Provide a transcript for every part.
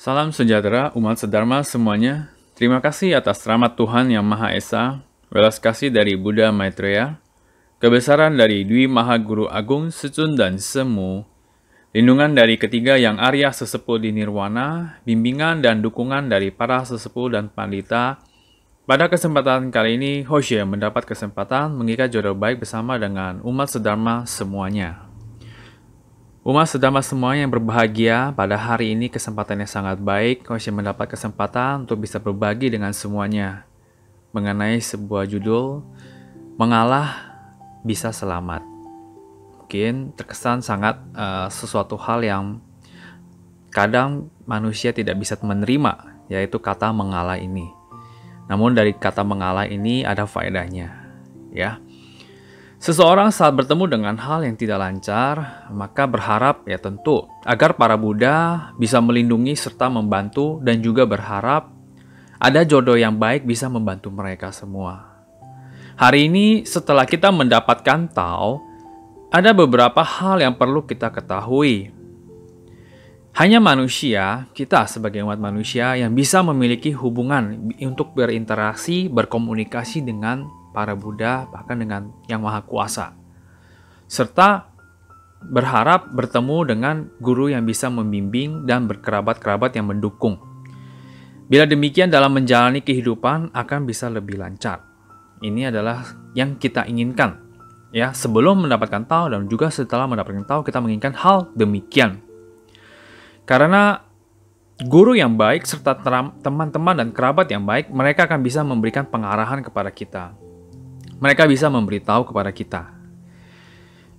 Salam sejahtera umat sedharma semuanya. Terima kasih atas rahmat Tuhan Yang Maha Esa, welas kasih dari Buddha Maitreya, kebesaran dari Dwi Maha Guru Agung Secun dan Semu, lindungan dari ketiga yang Arya sesepuh di Nirwana, bimbingan dan dukungan dari para sesepuh dan pandita. Pada kesempatan kali ini, Hoshe mendapat kesempatan mengikat jodoh baik bersama dengan umat sedharma semuanya. Umat sedharma semuanya yang berbahagia, pada hari ini kesempatannya sangat baik. Hoshe mendapat kesempatan untuk bisa berbagi dengan semuanya mengenai sebuah judul, Mengalah Bisa Selamat. Mungkin terkesan sangat sesuatu hal yang kadang manusia tidak bisa menerima, yaitu kata mengalah ini. Namun dari kata mengalah ini ada faedahnya, ya. Seseorang saat bertemu dengan hal yang tidak lancar, maka berharap ya tentu agar para Buddha bisa melindungi serta membantu, dan juga berharap ada jodoh yang baik bisa membantu mereka semua. Hari ini setelah kita mendapatkan Tao, ada beberapa hal yang perlu kita ketahui. Hanya manusia, kita sebagai umat manusia yang bisa memiliki hubungan untuk berinteraksi, berkomunikasi dengan para Buddha, bahkan dengan Yang Maha Kuasa. Serta berharap bertemu dengan guru yang bisa membimbing dan berkerabat-kerabat yang mendukung. Bila demikian dalam menjalani kehidupan akan bisa lebih lancar. Ini adalah yang kita inginkan. Ya, sebelum mendapatkan Tao dan juga setelah mendapatkan Tao, kita menginginkan hal demikian. Karena guru yang baik serta teman-teman dan kerabat yang baik, mereka akan bisa memberikan pengarahan kepada kita. Mereka bisa memberitahu kepada kita.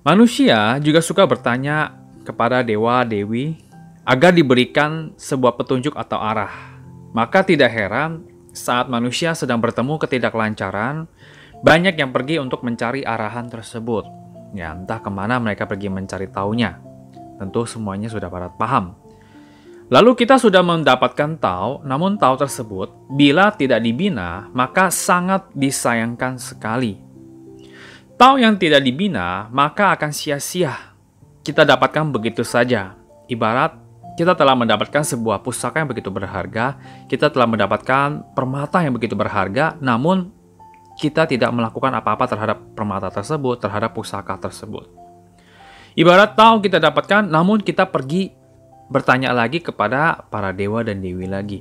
Manusia juga suka bertanya kepada dewa-dewi agar diberikan sebuah petunjuk atau arah. Maka tidak heran saat manusia sedang bertemu ketidaklancaran, banyak yang pergi untuk mencari arahan tersebut. Ya, entah kemana mereka pergi mencari taunya. Tentu semuanya sudah pada paham. Lalu kita sudah mendapatkan Tao, namun Tao tersebut bila tidak dibina, maka sangat disayangkan sekali. Tao yang tidak dibina, maka akan sia-sia. Kita dapatkan begitu saja. Ibarat kita telah mendapatkan sebuah pusaka yang begitu berharga, kita telah mendapatkan permata yang begitu berharga, namun kita tidak melakukan apa-apa terhadap permata tersebut, terhadap pusaka tersebut. Ibarat Tao kita dapatkan, namun kita pergi bertanya lagi kepada para dewa dan dewi lagi.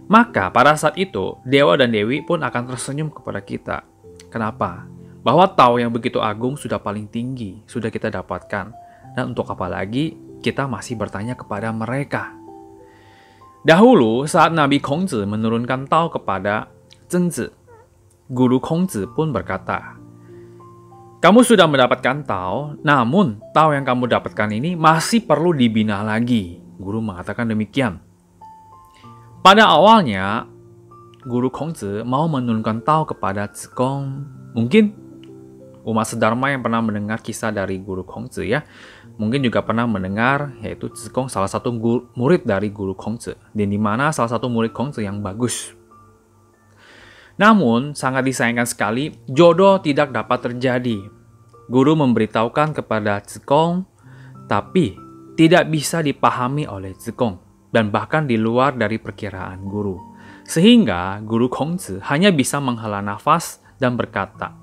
Maka pada saat itu, dewa dan dewi pun akan tersenyum kepada kita. Kenapa? Bahwa Tao yang begitu agung sudah paling tinggi, sudah kita dapatkan. Dan untuk apa lagi kita masih bertanya kepada mereka? Dahulu saat Nabi Kongzi menurunkan Tao kepada Zhengzi, Guru Kongzi pun berkata, kamu sudah mendapatkan Tao, namun Tao yang kamu dapatkan ini masih perlu dibina lagi. Guru mengatakan demikian. Pada awalnya, Guru Kongzi mau menurunkan Tao kepada Zikong. Mungkin umat sedharma yang pernah mendengar kisah dari Guru Kongzi ya, mungkin juga pernah mendengar yaitu Zikong salah satu murid dari Guru Kongzi, dan di mana salah satu murid Kongzi yang bagus. Namun, sangat disayangkan sekali, jodoh tidak dapat terjadi. Guru memberitahukan kepada Zikong, tapi tidak bisa dipahami oleh Zikong, dan bahkan di luar dari perkiraan guru. Sehingga Guru Kongzi hanya bisa menghela nafas dan berkata,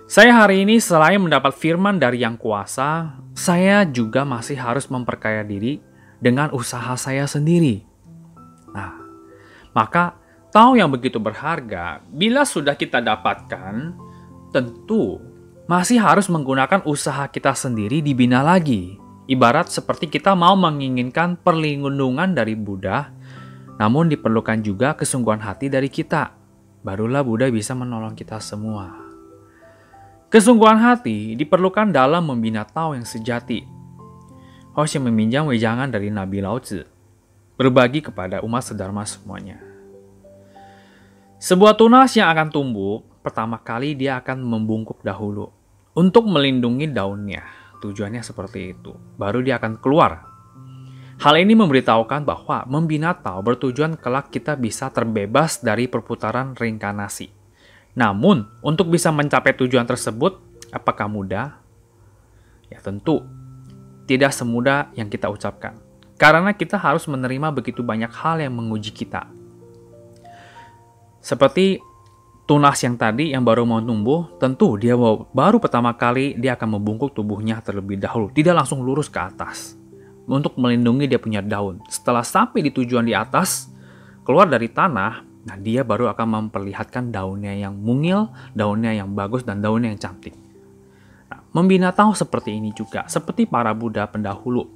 saya hari ini selain mendapat firman dari Yang Kuasa, saya juga masih harus memperkaya diri dengan usaha saya sendiri. Nah, maka Tao yang begitu berharga, bila sudah kita dapatkan, tentu masih harus menggunakan usaha kita sendiri dibina lagi. Ibarat seperti kita mau menginginkan perlindungan dari Buddha, namun diperlukan juga kesungguhan hati dari kita. Barulah Buddha bisa menolong kita semua. Kesungguhan hati diperlukan dalam membina Tao yang sejati. Hoshe meminjam wejangan dari Nabi Laozi, berbagi kepada umat sedharma semuanya. Sebuah tunas yang akan tumbuh, pertama kali dia akan membungkuk dahulu untuk melindungi daunnya. Tujuannya seperti itu. Baru dia akan keluar. Hal ini memberitahukan bahwa membina Tao bertujuan kelak kita bisa terbebas dari perputaran reinkarnasi. Namun, untuk bisa mencapai tujuan tersebut, apakah mudah? Ya tentu, tidak semudah yang kita ucapkan. Karena kita harus menerima begitu banyak hal yang menguji kita. Seperti tunas yang tadi yang baru mau tumbuh, tentu dia baru pertama kali dia akan membungkuk tubuhnya terlebih dahulu, tidak langsung lurus ke atas untuk melindungi dia punya daun. Setelah sampai di tujuan di atas, keluar dari tanah, nah dia baru akan memperlihatkan daunnya yang mungil, daunnya yang bagus, dan daunnya yang cantik. Nah, membina Tao seperti ini juga, seperti para Buddha pendahulu.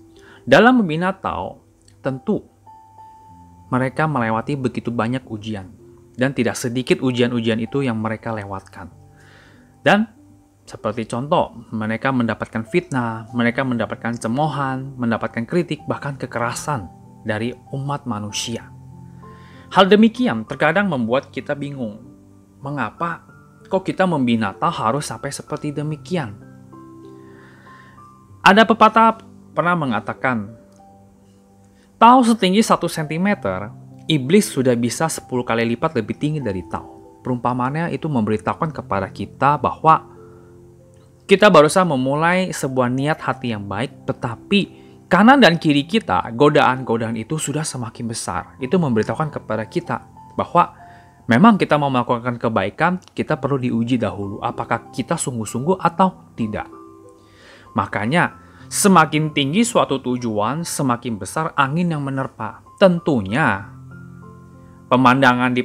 Dalam membina Tao, tentu mereka melewati begitu banyak ujian, dan tidak sedikit ujian-ujian itu yang mereka lewatkan. Dan seperti contoh, mereka mendapatkan fitnah, mereka mendapatkan cemoohan, mendapatkan kritik, bahkan kekerasan dari umat manusia. Hal demikian terkadang membuat kita bingung. Mengapa kok kita membina Tao harus sampai seperti demikian? Ada pepatah pernah mengatakan, Tao setinggi 1 cm, iblis sudah bisa 10 kali lipat lebih tinggi dari Tao. Perumpamannya itu memberitahukan kepada kita bahwa kita berusaha memulai sebuah niat hati yang baik, tetapi kanan dan kiri kita, godaan-godaan itu sudah semakin besar. Itu memberitahukan kepada kita bahwa memang kita mau melakukan kebaikan, kita perlu diuji dahulu apakah kita sungguh-sungguh atau tidak. Makanya, semakin tinggi suatu tujuan, semakin besar angin yang menerpa. Tentunya, pemandangan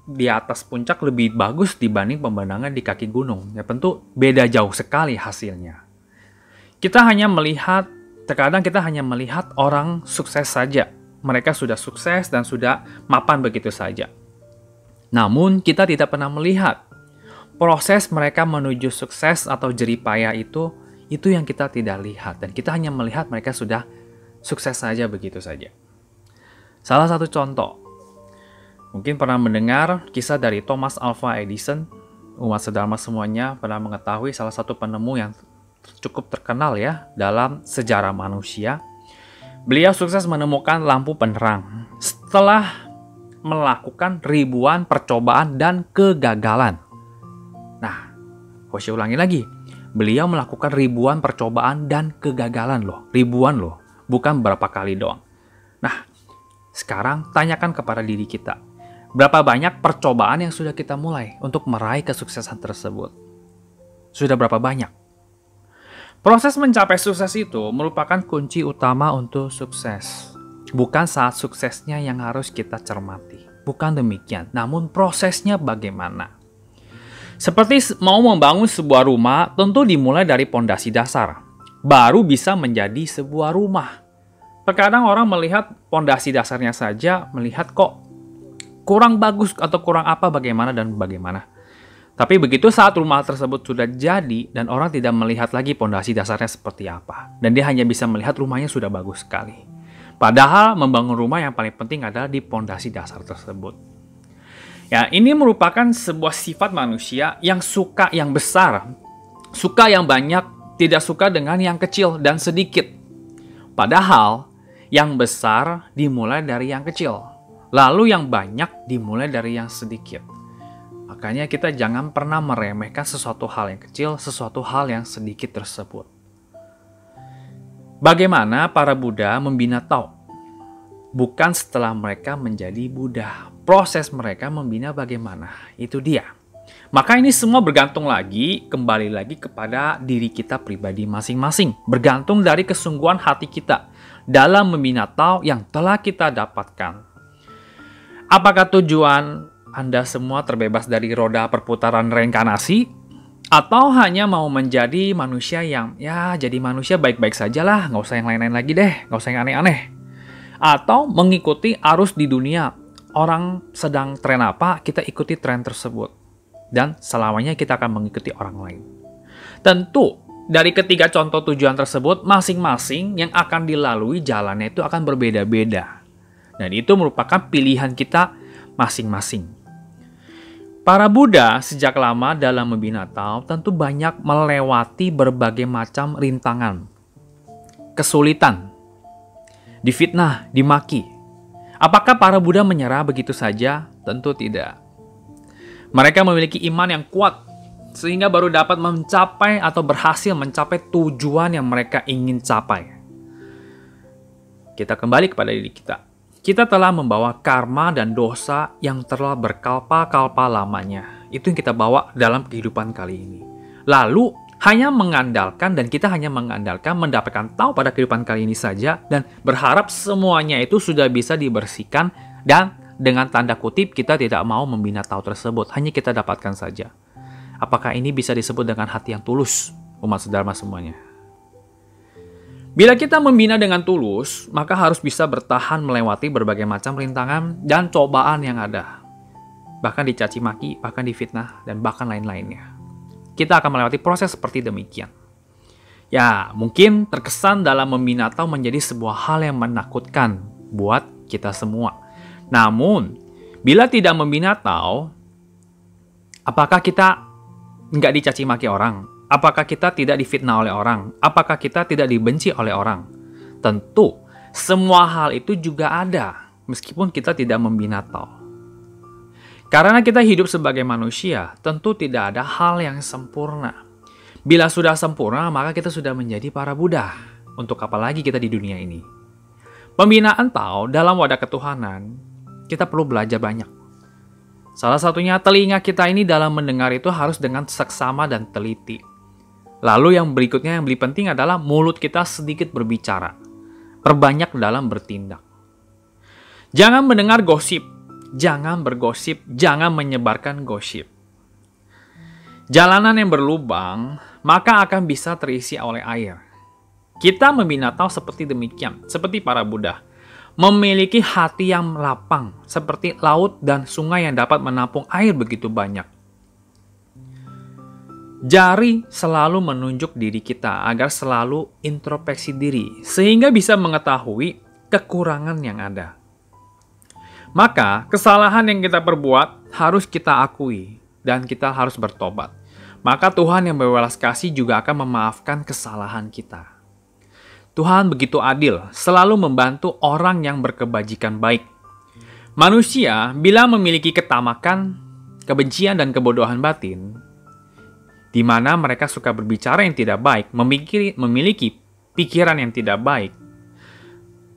di atas puncak lebih bagus dibanding pemandangan di kaki gunung. Ya tentu beda jauh sekali hasilnya. Terkadang kita hanya melihat orang sukses saja. Mereka sudah sukses dan sudah mapan begitu saja. Namun kita tidak pernah melihat proses mereka menuju sukses atau jeripaya itu yang kita tidak lihat. Dan kita hanya melihat mereka sudah sukses saja begitu saja. Salah satu contoh, mungkin pernah mendengar kisah dari Thomas Alva Edison. Umat sedharma semuanya pernah mengetahui salah satu penemu yang cukup terkenal ya dalam sejarah manusia. Beliau sukses menemukan lampu penerang setelah melakukan ribuan percobaan dan kegagalan. Nah, saya ulangi lagi. Beliau melakukan ribuan percobaan dan kegagalan loh. Ribuan loh, bukan berapa kali doang. Nah, sekarang tanyakan kepada diri kita. Berapa banyak percobaan yang sudah kita mulai untuk meraih kesuksesan tersebut? Sudah berapa banyak? Proses mencapai sukses itu merupakan kunci utama untuk sukses. Bukan saat suksesnya yang harus kita cermati. Bukan demikian, namun prosesnya bagaimana. Seperti mau membangun sebuah rumah, tentu dimulai dari pondasi dasar. Baru bisa menjadi sebuah rumah. Terkadang orang melihat pondasi dasarnya saja, melihat kok kurang bagus atau kurang apa, bagaimana dan bagaimana. Tapi begitu saat rumah tersebut sudah jadi dan orang tidak melihat lagi pondasi dasarnya seperti apa. Dan dia hanya bisa melihat rumahnya sudah bagus sekali. Padahal membangun rumah yang paling penting adalah di pondasi dasar tersebut. Ya, ini merupakan sebuah sifat manusia yang suka yang besar, suka yang banyak, tidak suka dengan yang kecil dan sedikit. Padahal yang besar dimulai dari yang kecil, lalu yang banyak dimulai dari yang sedikit. Makanya kita jangan pernah meremehkan sesuatu hal yang kecil, sesuatu hal yang sedikit tersebut. Bagaimana para Buddha membina Tao? Bukan setelah mereka menjadi Buddha. Proses mereka membina bagaimana? Itu dia. Maka ini semua kembali lagi kepada diri kita pribadi masing-masing. Bergantung dari kesungguhan hati kita dalam membina Tao yang telah kita dapatkan. Apakah tujuan Anda semua terbebas dari roda perputaran reinkarnasi? Atau hanya mau menjadi manusia yang, jadi manusia baik-baik saja lah, nggak usah yang lain-lain lagi deh, nggak usah yang aneh-aneh. Atau mengikuti arus di dunia, orang sedang tren apa, kita ikuti tren tersebut. Dan selamanya kita akan mengikuti orang lain. Tentu, dari ketiga contoh tujuan tersebut, masing-masing yang akan dilalui jalannya itu akan berbeda-beda. Dan itu merupakan pilihan kita masing-masing. Para Buddha sejak lama dalam membina Tao tentu banyak melewati berbagai macam rintangan, kesulitan, difitnah, dimaki. Apakah para Buddha menyerah begitu saja? Tentu tidak. Mereka memiliki iman yang kuat sehingga baru dapat mencapai atau berhasil mencapai tujuan yang mereka ingin capai. Kita kembali kepada diri kita. Kita telah membawa karma dan dosa yang telah berkalpa-kalpa lamanya. Itu yang kita bawa dalam kehidupan kali ini. Lalu hanya mengandalkan, dan kita hanya mengandalkan mendapatkan tahu pada kehidupan kali ini saja, dan berharap semuanya itu sudah bisa dibersihkan, dan dengan tanda kutip kita tidak mau membina tahu tersebut, hanya kita dapatkan saja. Apakah ini bisa disebut dengan hati yang tulus, umat sedharma semuanya? Bila kita membina dengan tulus, maka harus bisa bertahan melewati berbagai macam rintangan dan cobaan yang ada. Bahkan dicaci maki, bahkan difitnah, dan bahkan lain-lainnya. Kita akan melewati proses seperti demikian. Ya, mungkin terkesan dalam membina tahu menjadi sebuah hal yang menakutkan buat kita semua. Namun, bila tidak membina tahu, apakah kita nggak dicaci maki orang? Apakah kita tidak difitnah oleh orang? Apakah kita tidak dibenci oleh orang? Tentu, semua hal itu juga ada, meskipun kita tidak membina tahu. Karena kita hidup sebagai manusia, tentu tidak ada hal yang sempurna. Bila sudah sempurna, maka kita sudah menjadi para Buddha. Untuk apa lagi kita di dunia ini? Pembinaan tahu dalam wadah ketuhanan, kita perlu belajar banyak. Salah satunya telinga kita ini dalam mendengar itu harus dengan seksama dan teliti. Lalu yang berikutnya yang lebih penting adalah mulut kita sedikit berbicara. Perbanyak dalam bertindak. Jangan mendengar gosip. Jangan bergosip. Jangan menyebarkan gosip. Jalanan yang berlubang, maka akan bisa terisi oleh air. Kita membina tahu seperti demikian. Seperti para Buddha. Memiliki hati yang lapang. Seperti laut dan sungai yang dapat menampung air begitu banyak. Jari selalu menunjuk diri kita agar selalu introspeksi diri, sehingga bisa mengetahui kekurangan yang ada. Maka, kesalahan yang kita perbuat harus kita akui, dan kita harus bertobat. Maka Tuhan yang berwelas kasih juga akan memaafkan kesalahan kita. Tuhan begitu adil, selalu membantu orang yang berkebajikan baik. Manusia, bila memiliki ketamakan, kebencian, dan kebodohan batin, di mana mereka suka berbicara yang tidak baik, memiliki pikiran yang tidak baik.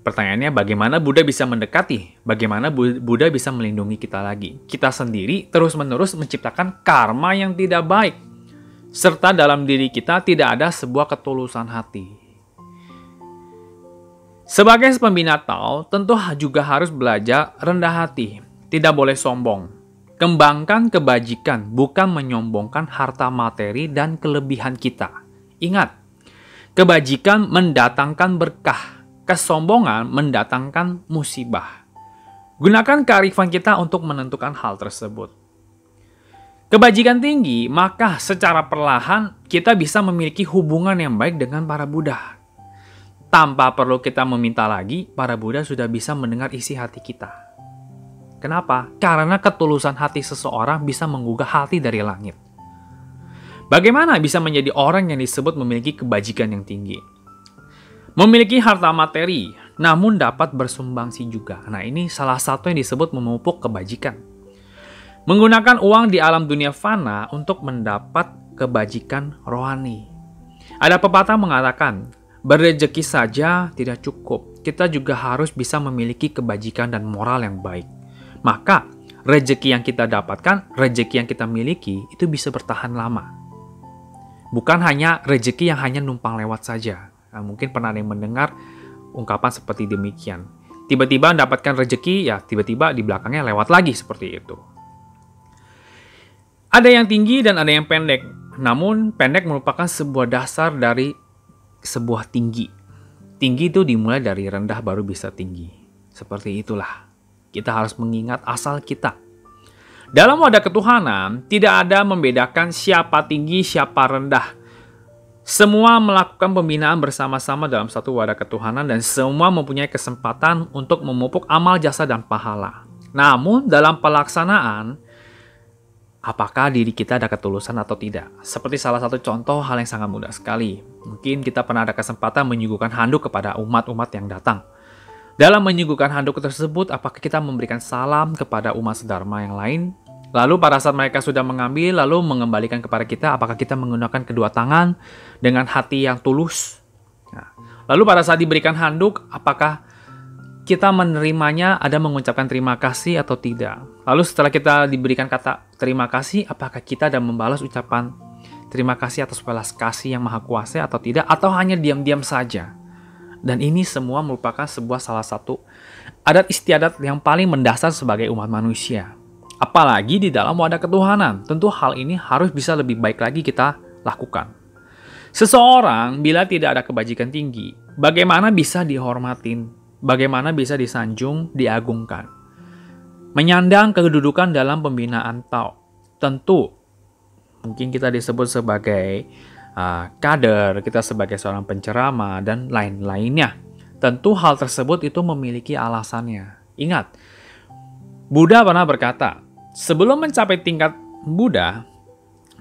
Pertanyaannya, bagaimana Buddha bisa mendekati? Bagaimana Buddha bisa melindungi kita lagi? Kita sendiri terus-menerus menciptakan karma yang tidak baik. Serta dalam diri kita tidak ada sebuah ketulusan hati. Sebagai pembina tahu, tentu juga harus belajar rendah hati. Tidak boleh sombong. Kembangkan kebajikan, bukan menyombongkan harta materi dan kelebihan kita. Ingat, kebajikan mendatangkan berkah, kesombongan mendatangkan musibah. Gunakan kearifan kita untuk menentukan hal tersebut. Kebajikan tinggi, maka secara perlahan kita bisa memiliki hubungan yang baik dengan para Buddha. Tanpa perlu kita meminta lagi, para Buddha sudah bisa mendengar isi hati kita. Kenapa? Karena ketulusan hati seseorang bisa menggugah hati dari langit. Bagaimana bisa menjadi orang yang disebut memiliki kebajikan yang tinggi? Memiliki harta materi, namun dapat bersumbangsi juga. Nah, ini salah satu yang disebut memupuk kebajikan. Menggunakan uang di alam dunia fana untuk mendapat kebajikan rohani. Ada pepatah mengatakan, berrezeki saja tidak cukup. Kita juga harus bisa memiliki kebajikan dan moral yang baik. Maka, rezeki yang kita dapatkan, rezeki yang kita miliki, itu bisa bertahan lama. Bukan hanya rezeki yang hanya numpang lewat saja. Nah, mungkin pernah ada yang mendengar ungkapan seperti demikian. Tiba-tiba mendapatkan rezeki, ya tiba-tiba di belakangnya lewat lagi seperti itu. Ada yang tinggi dan ada yang pendek. Namun, pendek merupakan sebuah dasar dari sebuah tinggi. Tinggi itu dimulai dari rendah baru bisa tinggi. Seperti itulah. Kita harus mengingat asal kita. Dalam wadah ketuhanan, tidak ada membedakan siapa tinggi, siapa rendah. Semua melakukan pembinaan bersama-sama dalam satu wadah ketuhanan dan semua mempunyai kesempatan untuk memupuk amal jasa dan pahala. Namun, dalam pelaksanaan, apakah diri kita ada ketulusan atau tidak? Seperti salah satu contoh hal yang sangat mudah sekali. Mungkin kita pernah ada kesempatan menyuguhkan handuk kepada umat-umat yang datang. Dalam menyuguhkan handuk tersebut, apakah kita memberikan salam kepada umat sedharma yang lain? Lalu pada saat mereka sudah mengambil, lalu mengembalikan kepada kita, apakah kita menggunakan kedua tangan dengan hati yang tulus? Nah, lalu pada saat diberikan handuk, apakah kita menerimanya, ada mengucapkan terima kasih atau tidak. Lalu setelah kita diberikan kata terima kasih, apakah kita ada membalas ucapan terima kasih atas belas kasih yang maha kuasa atau tidak, atau hanya diam-diam saja. Dan ini semua merupakan sebuah salah satu adat istiadat yang paling mendasar sebagai umat manusia. Apalagi di dalam wadah ketuhanan, tentu hal ini harus bisa lebih baik lagi kita lakukan. Seseorang bila tidak ada kebajikan tinggi, bagaimana bisa dihormatin? Bagaimana bisa disanjung, diagungkan? Menyandang kedudukan dalam pembinaan tentu mungkin kita disebut sebagai kader, kita sebagai seorang penceramah, dan lain-lainnya. Tentu hal tersebut itu memiliki alasannya. Ingat, Buddha pernah berkata, sebelum mencapai tingkat Buddha,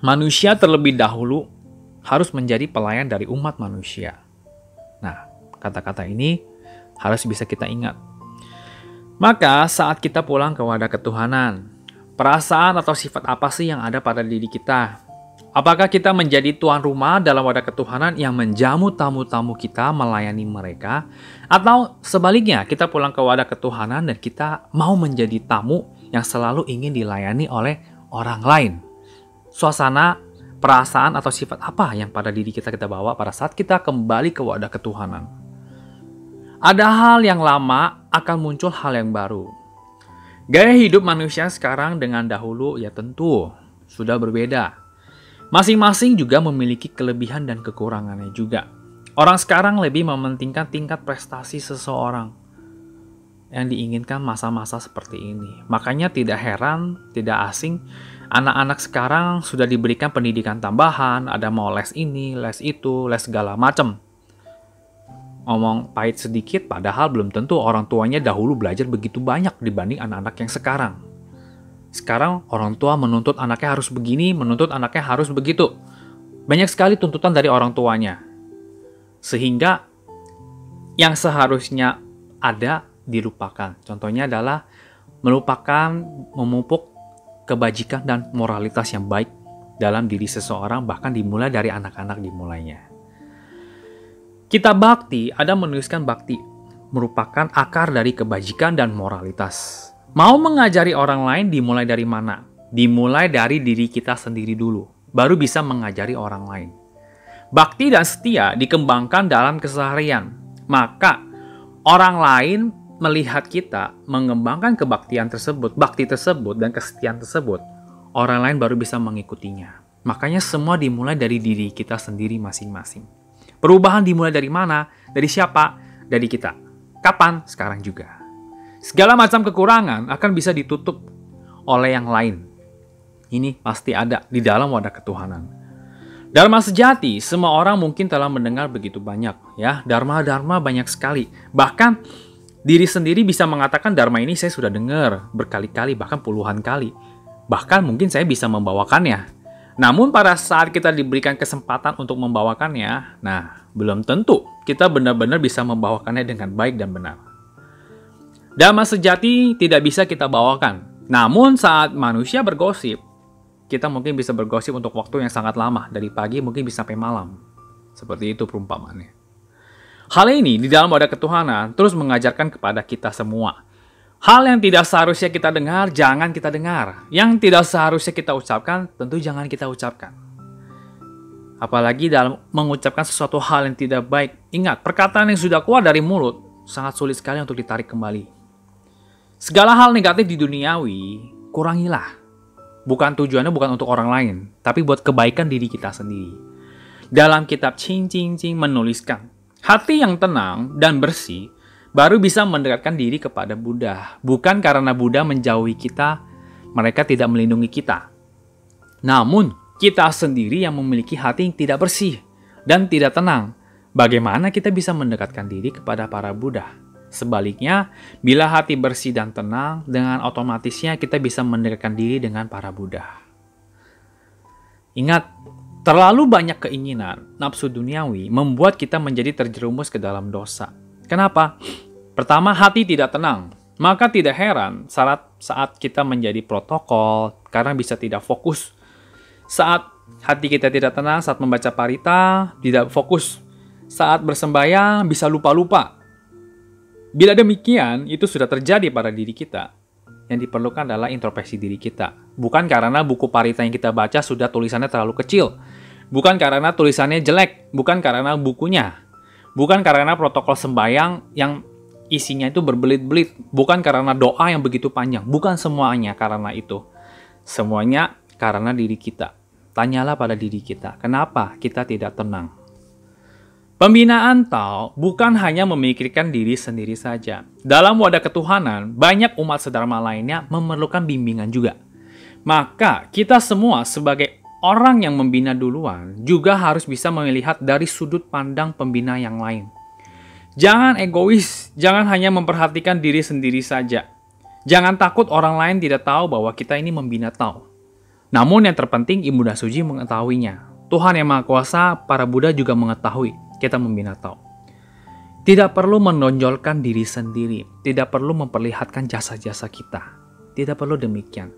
manusia terlebih dahulu harus menjadi pelayan dari umat manusia. Nah, kata-kata ini harus bisa kita ingat. Maka saat kita pulang ke wadah ketuhanan, perasaan atau sifat apa sih yang ada pada diri kita? Apakah kita menjadi tuan rumah dalam wadah ketuhanan yang menjamu tamu-tamu kita, melayani mereka? Atau sebaliknya, kita pulang ke wadah ketuhanan dan kita mau menjadi tamu yang selalu ingin dilayani oleh orang lain? Suasana, perasaan, atau sifat apa yang pada diri kita bawa pada saat kita kembali ke wadah ketuhanan? Ada hal yang lama, akan muncul hal yang baru. Gaya hidup manusia sekarang dengan dahulu ya tentu sudah berbeda. Masing-masing juga memiliki kelebihan dan kekurangannya juga. Orang sekarang lebih mementingkan tingkat prestasi seseorang yang diinginkan masa-masa seperti ini. Makanya tidak heran, tidak asing, anak-anak sekarang sudah diberikan pendidikan tambahan, ada mau les ini, les itu, les segala macam. Ngomong pahit sedikit, padahal belum tentu orang tuanya dahulu belajar begitu banyak dibanding anak-anak yang sekarang. Sekarang orang tua menuntut anaknya harus begini, menuntut anaknya harus begitu. Banyak sekali tuntutan dari orang tuanya. Sehingga yang seharusnya ada dilupakan. Contohnya adalah melupakan memupuk kebajikan dan moralitas yang baik dalam diri seseorang, bahkan dimulai dari anak-anak dimulainya. Kitab Bhakti ada menuliskan bakti merupakan akar dari kebajikan dan moralitas. Mau mengajari orang lain dimulai dari mana? Dimulai dari diri kita sendiri dulu, baru bisa mengajari orang lain. Bakti dan setia dikembangkan dalam keseharian. Maka orang lain melihat kita mengembangkan kebaktian tersebut, bakti tersebut, dan kesetiaan tersebut, orang lain baru bisa mengikutinya. Makanya semua dimulai dari diri kita sendiri masing-masing. Perubahan dimulai dari mana? Dari siapa? Dari kita. Kapan? Sekarang juga. Segala macam kekurangan akan bisa ditutup oleh yang lain. Ini pasti ada di dalam wadah ketuhanan. Dharma sejati, semua orang mungkin telah mendengar begitu banyak. Ya, dharma-dharma banyak sekali. Bahkan diri sendiri bisa mengatakan dharma ini saya sudah dengar berkali-kali, bahkan puluhan kali. Bahkan mungkin saya bisa membawakannya. Namun pada saat kita diberikan kesempatan untuk membawakannya, nah, belum tentu kita benar-benar bisa membawakannya dengan baik dan benar. Dharma sejati tidak bisa kita bawakan. Namun saat manusia bergosip, kita mungkin bisa bergosip untuk waktu yang sangat lama. Dari pagi mungkin bisa sampai malam. Seperti itu perumpamannya. Hal ini di dalam wadah ketuhanan terus mengajarkan kepada kita semua. Hal yang tidak seharusnya kita dengar, jangan kita dengar. Yang tidak seharusnya kita ucapkan, tentu jangan kita ucapkan. Apalagi dalam mengucapkan sesuatu hal yang tidak baik. Ingat, perkataan yang sudah keluar dari mulut sangat sulit sekali untuk ditarik kembali. Segala hal negatif di duniawi, kurangilah. Tujuannya bukan untuk orang lain, tapi buat kebaikan diri kita sendiri. Dalam kitab Ching Ching Ching menuliskan, hati yang tenang dan bersih baru bisa mendekatkan diri kepada Buddha. Bukan karena Buddha menjauhi kita, mereka tidak melindungi kita. Namun, kita sendiri yang memiliki hati yang tidak bersih dan tidak tenang. Bagaimana kita bisa mendekatkan diri kepada para Buddha? Sebaliknya, bila hati bersih dan tenang, dengan otomatisnya kita bisa mendekatkan diri dengan para Buddha. Ingat, terlalu banyak keinginan, nafsu duniawi, membuat kita menjadi terjerumus ke dalam dosa. Kenapa? Pertama, hati tidak tenang. Maka tidak heran saat kita menjadi protokol, karena bisa tidak fokus. Saat hati kita tidak tenang, saat membaca parita, tidak fokus. Saat bersembahyang, bisa lupa-lupa. Bila demikian, itu sudah terjadi pada diri kita. Yang diperlukan adalah introspeksi diri kita. Bukan karena buku parita yang kita baca sudah tulisannya terlalu kecil. Bukan karena tulisannya jelek. Bukan karena bukunya. Bukan karena protokol sembahyang yang isinya itu berbelit-belit. Bukan karena doa yang begitu panjang. Bukan semuanya karena itu. Semuanya karena diri kita. Tanyalah pada diri kita, kenapa kita tidak tenang? Pembinaan Tao bukan hanya memikirkan diri sendiri saja. Dalam wadah ketuhanan, banyak umat sedharma lainnya memerlukan bimbingan juga. Maka kita semua sebagai orang yang membina duluan juga harus bisa melihat dari sudut pandang pembina yang lain. Jangan egois, jangan hanya memperhatikan diri sendiri saja. Jangan takut orang lain tidak tahu bahwa kita ini membina Tao. Namun yang terpenting Ibunda Suci mengetahuinya. Tuhan Yang Maha Kuasa, para Buddha juga mengetahui kita membina Tao. Tidak perlu menonjolkan diri sendiri, tidak perlu memperlihatkan jasa-jasa kita. Tidak perlu demikian.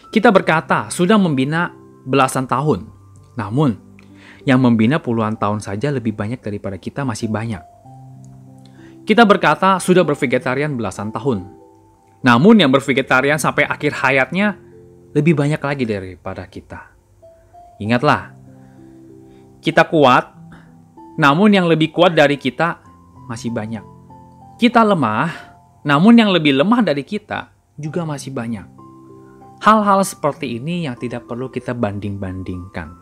Kita berkata sudah membina belasan tahun. Namun, yang membina puluhan tahun saja lebih banyak daripada kita masih banyak. Kita berkata sudah bervegetarian belasan tahun. Namun yang bervegetarian sampai akhir hayatnya lebih banyak lagi daripada kita. Ingatlah, kita kuat, namun yang lebih kuat dari kita masih banyak. Kita lemah, namun yang lebih lemah dari kita juga masih banyak. Hal-hal seperti ini yang tidak perlu kita banding-bandingkan.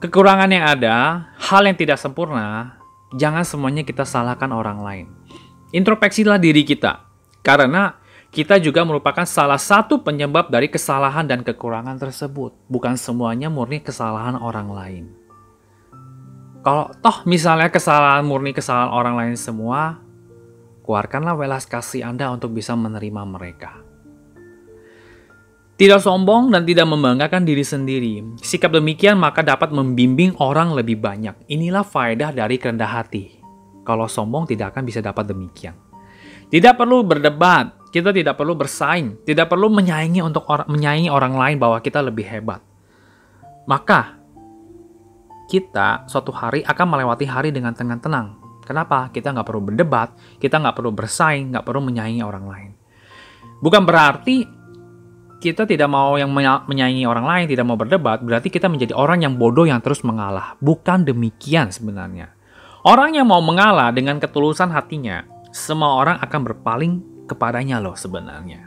Kekurangan yang ada, hal yang tidak sempurna, jangan semuanya kita salahkan orang lain. Introspeksilah diri kita, karena kita juga merupakan salah satu penyebab dari kesalahan dan kekurangan tersebut. Bukan semuanya murni kesalahan orang lain. Kalau toh misalnya murni kesalahan orang lain semua, keluarkanlah welas kasih Anda untuk bisa menerima mereka. Tidak sombong dan tidak membanggakan diri sendiri. Sikap demikian maka dapat membimbing orang lebih banyak. Inilah faedah dari kerendah hati. Kalau sombong tidak akan bisa dapat demikian. Tidak perlu berdebat, kita tidak perlu bersaing, tidak perlu menyaingi orang lain bahwa kita lebih hebat. Maka kita suatu hari akan melewati hari dengan tenang. Kenapa? Kita nggak perlu berdebat, kita nggak perlu bersaing, nggak perlu menyaingi orang lain. Bukan berarti kita tidak mau yang menyaingi orang lain, tidak mau berdebat, berarti kita menjadi orang yang bodoh yang terus mengalah. Bukan demikian sebenarnya. Orang yang mau mengalah dengan ketulusan hatinya, semua orang akan berpaling kepadanya loh sebenarnya.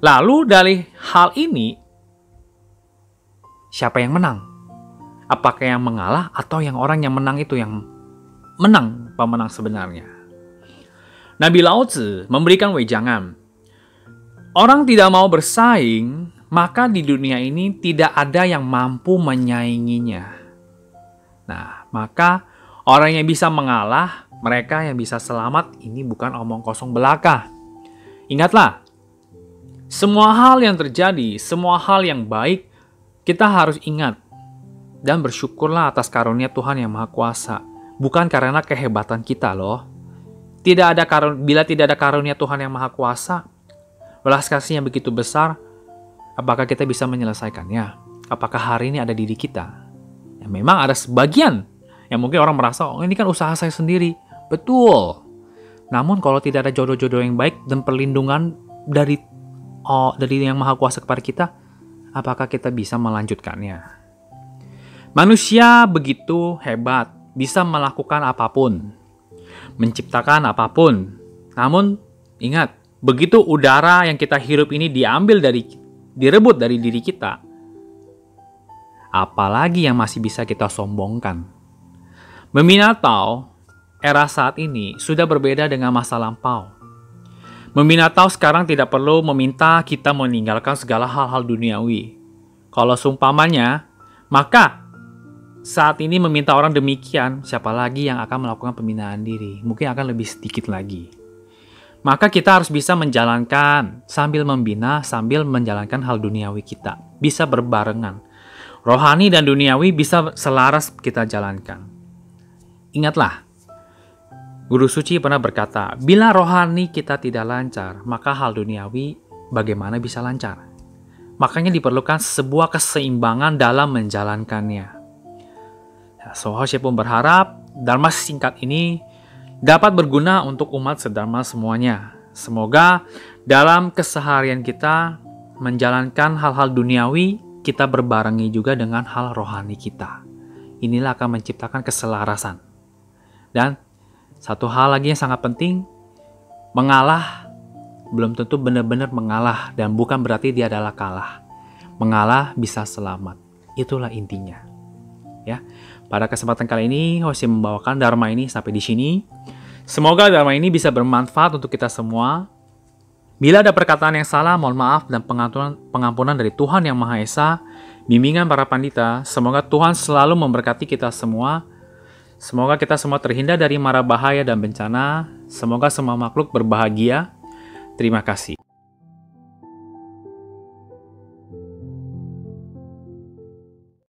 Lalu dari hal ini, siapa yang menang? Apakah yang mengalah atau yang orang yang menang itu yang menang, pemenang sebenarnya? Nabi Lao Tzu memberikan wejangan. Orang tidak mau bersaing, maka di dunia ini tidak ada yang mampu menyainginya. Nah, maka orang yang bisa mengalah, mereka yang bisa selamat, ini bukan omong kosong belaka. Ingatlah, semua hal yang terjadi, semua hal yang baik, kita harus ingat. Dan bersyukurlah atas karunia Tuhan Yang Maha Kuasa. Bukan karena kehebatan kita loh. Bila tidak ada karunia Tuhan Yang Maha Kuasa, belas kasih yang begitu besar, apakah kita bisa menyelesaikannya? Apakah hari ini ada diri kita? Ya, memang ada sebagian yang mungkin orang merasa, oh ini kan usaha saya sendiri. Betul. Namun kalau tidak ada jodoh-jodoh yang baik dan perlindungan dari Yang Maha Kuasa kepada kita, apakah kita bisa melanjutkannya? Manusia begitu hebat, bisa melakukan apapun, menciptakan apapun. Namun ingat, begitu udara yang kita hirup ini direbut dari diri kita, apalagi yang masih bisa kita sombongkan. Membina Tao, era saat ini sudah berbeda dengan masa lampau. Membina Tao sekarang tidak perlu meminta kita meninggalkan segala hal-hal duniawi. Kalau seumpamanya, maka saat ini meminta orang demikian, siapa lagi yang akan melakukan pembinaan diri? Mungkin akan lebih sedikit lagi. Maka kita harus bisa menjalankan sambil membina, sambil menjalankan hal duniawi kita. Bisa berbarengan. Rohani dan duniawi bisa selaras kita jalankan. Ingatlah, Guru Suci pernah berkata, bila rohani kita tidak lancar, maka hal duniawi bagaimana bisa lancar? Makanya diperlukan sebuah keseimbangan dalam menjalankannya. Soho Shepun berharap Dharma singkat ini dapat berguna untuk umat sedharma semuanya. Semoga dalam keseharian kita menjalankan hal-hal duniawi, kita berbarengi juga dengan hal rohani kita. Inilah akan menciptakan keselarasan. Dan satu hal lagi yang sangat penting, mengalah belum tentu benar-benar mengalah dan bukan berarti dia adalah kalah. Mengalah bisa selamat. Itulah intinya. Ya. Pada kesempatan kali ini, Hoshi membawakan Dharma ini sampai di sini. Semoga Dharma ini bisa bermanfaat untuk kita semua. Bila ada perkataan yang salah, mohon maaf dan pengampunan dari Tuhan Yang Maha Esa, bimbingan para pandita. Semoga Tuhan selalu memberkati kita semua. Semoga kita semua terhindar dari mara bahaya dan bencana. Semoga semua makhluk berbahagia. Terima kasih.